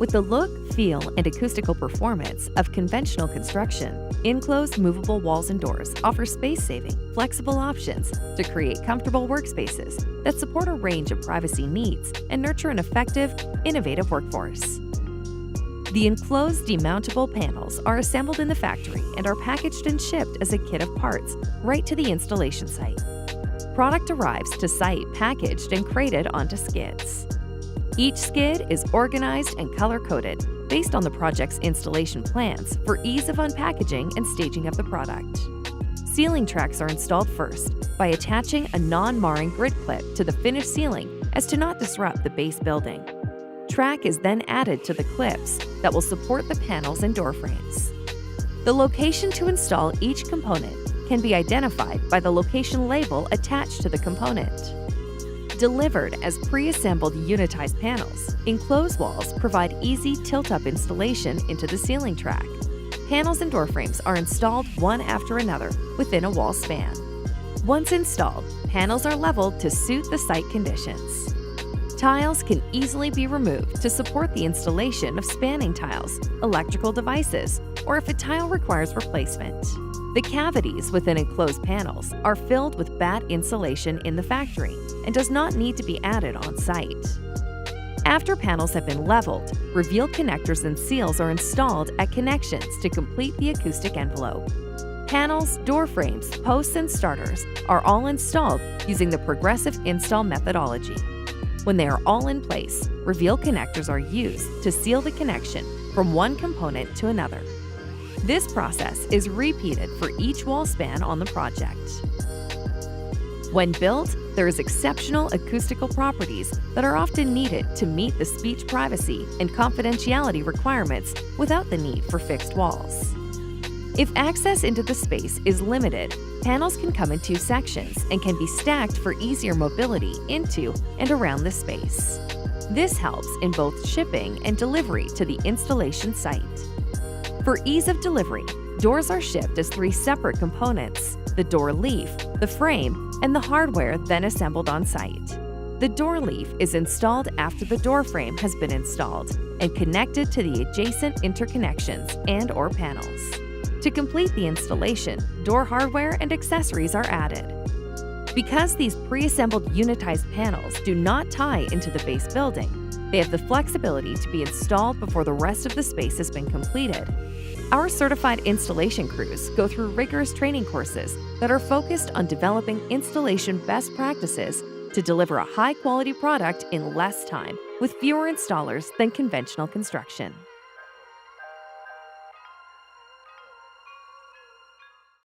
With the look, feel, and acoustical performance of conventional construction, Enclose Movable Walls and Doors offer space-saving, flexible options to create comfortable workspaces that support a range of privacy needs and nurture an effective, innovative workforce. The enclosed demountable panels are assembled in the factory and are packaged and shipped as a kit of parts right to the installation site. Product arrives to site packaged and crated onto skids. Each skid is organized and color-coded based on the project's installation plans for ease of unpackaging and staging of the product. Ceiling tracks are installed first by attaching a non-marring grid clip to the finished ceiling as to not disrupt the base building. Track is then added to the clips that will support the panels and door frames. The location to install each component can be identified by the location label attached to the component. Delivered as pre-assembled unitized panels, enclosed walls provide easy tilt-up installation into the ceiling track. Panels and door frames are installed one after another within a wall span. Once installed, panels are leveled to suit the site conditions. Tiles can easily be removed to support the installation of spanning tiles, electrical devices, or if a tile requires replacement. The cavities within enclosed panels are filled with batt insulation in the factory and does not need to be added on site. After panels have been leveled, reveal connectors and seals are installed at connections to complete the acoustic envelope. Panels, door frames, posts, and starters are all installed using the progressive install methodology. When they are all in place, reveal connectors are used to seal the connection from one component to another. This process is repeated for each wall span on the project. When built, there is exceptional acoustical properties that are often needed to meet the speech privacy and confidentiality requirements without the need for fixed walls. If access into the space is limited, panels can come in two sections and can be stacked for easier mobility into and around the space. This helps in both shipping and delivery to the installation site. For ease of delivery, doors are shipped as three separate components: the door leaf, the frame, and the hardware then assembled on site. The door leaf is installed after the door frame has been installed and connected to the adjacent interconnections and/or panels. To complete the installation, door hardware and accessories are added. Because these pre-assembled unitized panels do not tie into the base building, they have the flexibility to be installed before the rest of the space has been completed. Our certified installation crews go through rigorous training courses that are focused on developing installation best practices to deliver a high-quality product in less time with fewer installers than conventional construction.